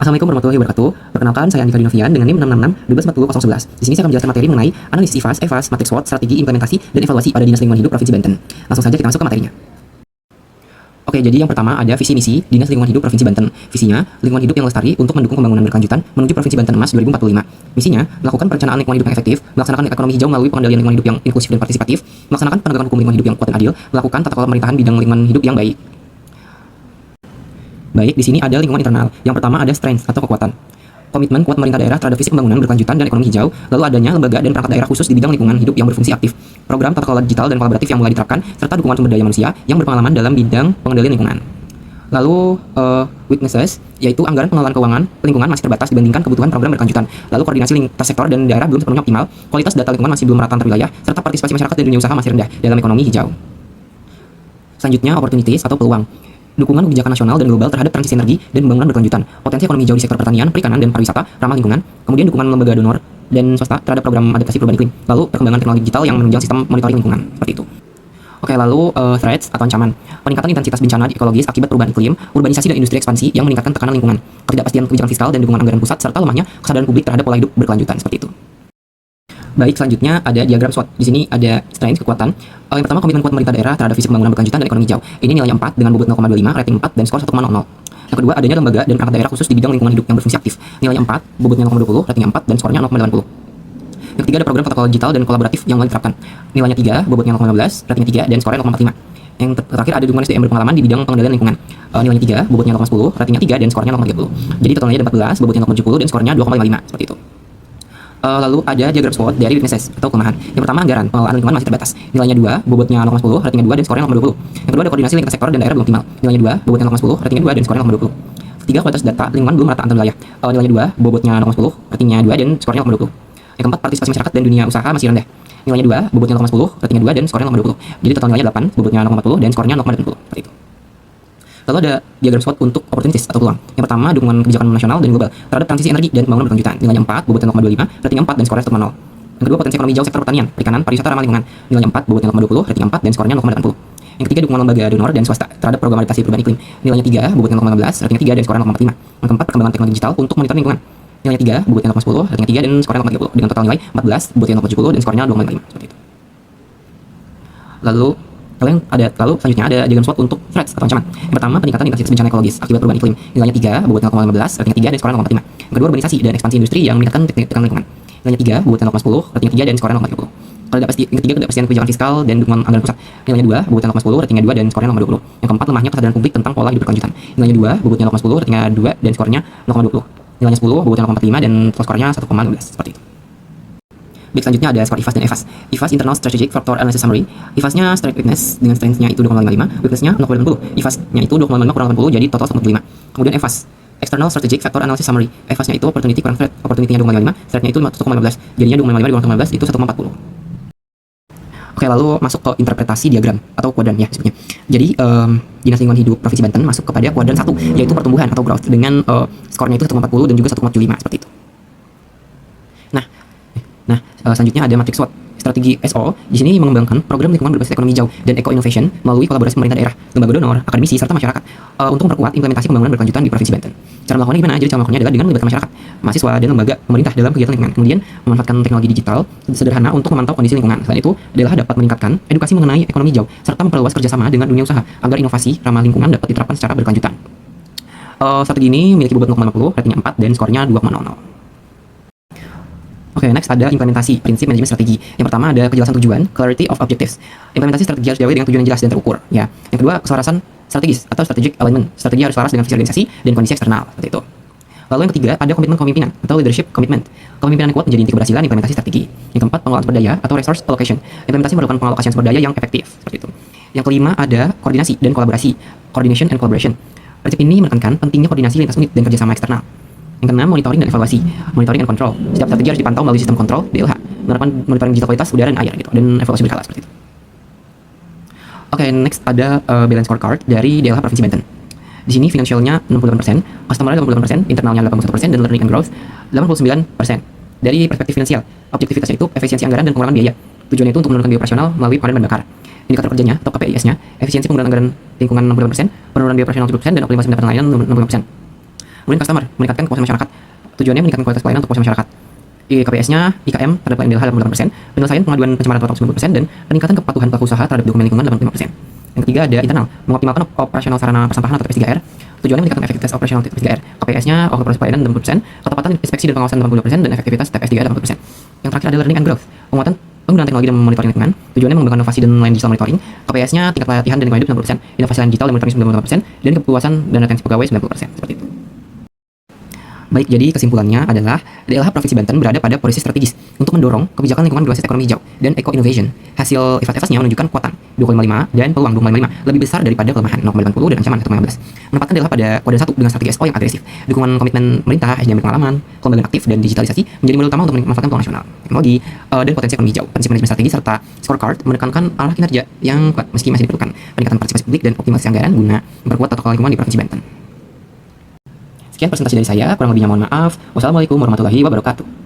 Assalamualaikum warahmatullahi wabarakatuh. Perkenalkan, saya Andika Dinovian dengan NIM 666 1240 Di sini saya akan menjelaskan materi mengenai analisis IFAS, EVAS, matriks SWOT, strategi, implementasi, dan evaluasi pada Dinas Lingkungan Hidup Provinsi Banten. Langsung saja kita masuk ke materinya. Oke, jadi yang pertama ada visi misi Dinas Lingkungan Hidup Provinsi Banten. Visinya, lingkungan hidup yang lestari untuk mendukung pembangunan berkelanjutan menuju Provinsi Banten Emas 2045. Misinya, melakukan perencanaan lingkungan hidup yang efektif, melaksanakan ekonomi hijau melalui pengendalian lingkungan hidup yang inklusif dan partisipatif, melaksanakan penegakan hukum lingkungan hidup yang kuat dan adil, melakukan tata kelola pemerintahan bidang lingkungan hidup yang baik. Baik, di sini ada lingkungan internal. Yang pertama ada strength atau kekuatan. Komitmen kuat pemerintah daerah terhadap visi pembangunan berkelanjutan dan ekonomi hijau, lalu adanya lembaga dan perangkat daerah khusus di bidang lingkungan hidup yang berfungsi aktif, program tata kelola digital dan kolaboratif yang mulai diterapkan, serta dukungan sumber daya manusia yang berpengalaman dalam bidang pengendalian lingkungan. Lalu weaknesses, yaitu anggaran pengelolaan keuangan lingkungan masih terbatas dibandingkan kebutuhan program berkelanjutan. Lalu koordinasi lintas sektor dan daerah belum sepenuhnya optimal, kualitas data lingkungan masih belum merata antar wilayah, serta partisipasi masyarakat dan dunia usaha masih rendah dalam ekonomi hijau. Selanjutnya, opportunities atau peluang. Dukungan kebijakan nasional dan global terhadap transisi energi dan pembangunan berkelanjutan, potensi ekonomi hijau di sektor pertanian, perikanan, dan pariwisata ramah lingkungan, kemudian dukungan lembaga donor dan swasta terhadap program adaptasi perubahan iklim, lalu perkembangan teknologi digital yang menunjang sistem monitoring lingkungan, seperti itu. Oke, lalu threats atau ancaman. Peningkatan intensitas bencana ekologis akibat perubahan iklim, urbanisasi dan industri ekspansi yang meningkatkan tekanan lingkungan, ketidakpastian kebijakan fiskal dan dukungan anggaran pusat, serta lemahnya kesadaran publik terhadap pola hidup berkelanjutan, seperti itu. Baik, selanjutnya ada diagram SWOT. Di sini ada strength, kekuatan. Yang pertama, komitmen kuat pemerintah daerah terhadap visi pembangunan berkelanjutan dan ekonomi hijau. Ini nilainya 4 dengan bobot 0,25, rating 4 dan skor 1,00. Yang kedua, adanya lembaga dan perangkat daerah khusus di bidang lingkungan hidup yang berfungsi aktif. Nilainya 4, bobotnya 0,20, ratingnya 4 dan skornya 0,80. Yang ketiga, ada program tata kelola digital dan kolaboratif yang mulai diterapkan. Nilainya 3, bobotnya 0,15, ratingnya 3 dan skornya 0,45. Yang terakhir, ada dukungan SDM berpengalaman di bidang pengendalian lingkungan. Nilainya 3, bobotnya 0,10, ratingnya 3 dan skornya 0,30. Jadi totalnya ada 14, bobotnya 0,70 dan skornya 2,55, seperti itu. Lalu ada diagram SWOT dari weaknesses atau kelemahan. Yang pertama, anggaran pengelolaan lingkungan masih terbatas. Nilainya 2, bobotnya 0,10, ratingnya 2 dan skornya 0,20. Yang kedua, ada koordinasi lintas sektor dan daerah belum optimal. Nilainya 2, bobotnya 0,10, ratingnya 2 dan skornya 0,20. Ketiga, kualitas data lingkungan belum merata antar wilayah. Nilainya 2, bobotnya 0,10, ratingnya 2 dan skornya 0,20. Yang keempat, partisipasi masyarakat dan dunia usaha masih rendah. Nilainya 2, bobotnya 0,10, ratingnya 2 dan skornya 0,20. Jadi total nilainya 8, bobotnya 0,40 dan skornya 0,80. Seperti itu. Lalu ada diagram SWOT untuk opportunities atau peluang. Yang pertama, dukungan kebijakan nasional dan global terhadap transisi energi dan pembangunan berkelanjutan. Nilainya 4, bobotnya 0,25, ratingnya 4 dan skornya 1,0. Yang kedua, potensi ekonomi hijau sektor pertanian, perikanan, pariwisata ramah lingkungan. Nilainya 4, bobotnya 0,20, ratingnya 4 dan skornya 0,80. Yang ketiga, dukungan lembaga donor dan swasta terhadap program adaptasi perubahan iklim. Nilainya 3, bobotnya 0,15, ratingnya 3 dan skornya 0,45. Yang keempat, perkembangan teknologi digital untuk monitoring lingkungan. Nilainya 3, bobotnya 0,10, ratingnya 3 dan skornya 0,30. Dengan total nilai 14, bobotnya 0,70 dan skornya 2,5. Seperti itu. Lalu selanjutnya ada diagram SWOT untuk threats atau ancaman. Yang pertama, peningkatan intensitas bencana ekologis akibat perubahan iklim. Nilainya 3, bobotnya 0,15, ratingnya 3 dan skornya 0,45. Yang kedua, urbanisasi dan ekspansi industri yang meningkatkan tekanan lingkungan. Nilainya 3, bobotnya 0,10, ratingnya 3 dan skornya 0,30. Yang ketiga, ketidakpastian kebijakan fiskal dan dukungan anggaran pusat. Nilainya 2, bobotnya 0,10, ratingnya 2 dan skornya 0,20. Yang keempat, lemahnya kesadaran publik tentang pola hidup berkelanjutan. Nilainya 2, bobotnya 0,10, ratingnya 2 dan skornya 0,20. Nilainya 10, bobotnya 0,45 dan skornya 1,15. Seperti itu. Baik, selanjutnya ada skor IFAS dan EVAS. IFAS Internal Strategic Factor Analysis Summary. IFAS-nya strength weakness dengan strength-nya itu 2,55, weakness-nya 0,80. IFAS-nya itu 2,5 kurang 80 jadi total 1,75. Kemudian EVAS External Strategic Factor Analysis Summary. EVAS-nya itu opportunity kurang threat. Opportunity-nya 2,55, threat-nya itu 1,15. Jadinya 2,55 dikurang 1,15 itu 1,40. Oke, lalu masuk ke interpretasi diagram atau kuadran ya sebutnya. Jadi Dinas Lingkungan Hidup Provinsi Banten masuk kepada kuadran 1 yaitu pertumbuhan atau growth dengan skornya itu 1,40 dan juga 1,75 seperti itu. Selanjutnya ada matriks SWOT. Strategi SO di sini mengembangkan program lingkungan berbasis ekonomi hijau dan eco-innovation melalui kolaborasi pemerintah daerah, lembaga donor, akademisi, serta masyarakat untuk memperkuat implementasi pembangunan berkelanjutan di Provinsi Banten. Cara melakukannya gimana? Jadi cara melakukannya adalah dengan melibatkan masyarakat, mahasiswa, dan lembaga pemerintah dalam kegiatan lingkungan. Kemudian memanfaatkan teknologi digital sederhana untuk memantau kondisi lingkungan. Selain itu adalah dapat meningkatkan edukasi mengenai ekonomi hijau serta memperluas kerjasama dengan dunia usaha agar inovasi ramah lingkungan dapat diterapkan secara berkelanjutan. Strategi ini memiliki bobot 0,50, ratingnya 4 dan skornya 2,00. Oke, next ada implementasi prinsip manajemen strategi. Yang pertama ada kejelasan tujuan, clarity of objectives. Implementasi strategi harus diawali dengan tujuan yang jelas dan terukur. Ya. Yang kedua, keselarasan strategis atau strategic alignment. Strategi harus selaras dengan visi organisasi dan kondisi eksternal. Seperti itu. Lalu yang ketiga ada komitmen kepemimpinan atau leadership commitment. Kepemimpinan yang kuat menjadi inti keberhasilan implementasi strategi. Yang keempat, pengelolaan sumber daya atau resource allocation. Implementasi merupakan pengalokasian sumber daya yang efektif. Seperti itu. Yang kelima ada koordinasi dan kolaborasi. Coordination and collaboration. Prinsip ini menekankan pentingnya koordinasi lintas unit dan kerjasama eksternal. Yang keenam, monitoring dan evaluasi, monitoring and control. Setiap strategi harus dipantau melalui sistem kontrol DLH, menerapkan monitoring digital kualitas udara dan air gitu, dan evaluasi berkala seperti itu. Oke, next ada balance scorecard dari DLH Provinsi Banten. Di sini finansialnya 68%, customer-nya 88%, internalnya 81%, dan learning and growth 89%. Dari perspektif finansial, objektivitasnya itu efisiensi anggaran dan pengelolaan biaya. Tujuannya itu untuk menurunkan biaya operasional melalui pengadaan bahan bakar. Indikator kerjanya atau KPIS-nya, efisiensi penggunaan anggaran lingkungan 68%, penurunan biaya operasional 70%, dan optimasi pendapatan layanan 65%. Kemudian customer, meningkatkan kepuasan masyarakat. Tujuannya meningkatkan kualitas pelayanan untuk kepuasan masyarakat. KPS-nya IKM terhadap NDLH 88%, penyelesaian pengaduan pencemaran total 90%, dan peningkatan kepatuhan pelaku usaha terhadap dokumen lingkungan 85%. Yang ketiga ada internal, mengoptimalkan operasional sarana persampahan atau TPS 3R. Tujuannya meningkatkan efektivitas operasional TPS 3R. KPS-nya waktu proses pelayanan 60%, ketepatan inspeksi dan pengawasan 80%, dan efektivitas TPS 3R 80%. Yang terakhir ada learning and growth, penguatan penggunaan teknologi dan monitoring lingkungan. Tujuannya mengembangkan inovasi dan layanan digital monitoring. KPS-nya tingkat pelatihan dan lingkungan hidup 90%, inovasi layanan digital dan monitoring 98%, dan kepuasan dan retensi pegawai 90%. Seperti itu. Baik, jadi kesimpulannya adalah DLH Provinsi Banten berada pada posisi strategis untuk mendorong kebijakan lingkungan berbasis ekonomi hijau dan eco-innovation. Hasil evaluasinya menunjukkan kuatan 2,5 dan peluang 2,5 lebih besar daripada kelemahan 0,80 dan ancaman 1,15. Menempatkan DLH pada kode 1 dengan strategi SO yang agresif, dukungan komitmen pemerintah, SDM berpengalaman, kelembagaan aktif, dan digitalisasi menjadi modal utama untuk memanfaatkan peluang nasional, teknologi, dan potensi ekonomi hijau. Prinsip manajemen strategi serta scorecard menekankan arah kinerja yang kuat meski masih diperlukan peningkatan partisipasi publik dan optimalisasi anggaran guna memperkuat tata kelola lingkungan di Provinsi Banten. Sekian presentasi dari saya, kurang lebihnya mohon maaf. Wassalamualaikum warahmatullahi wabarakatuh.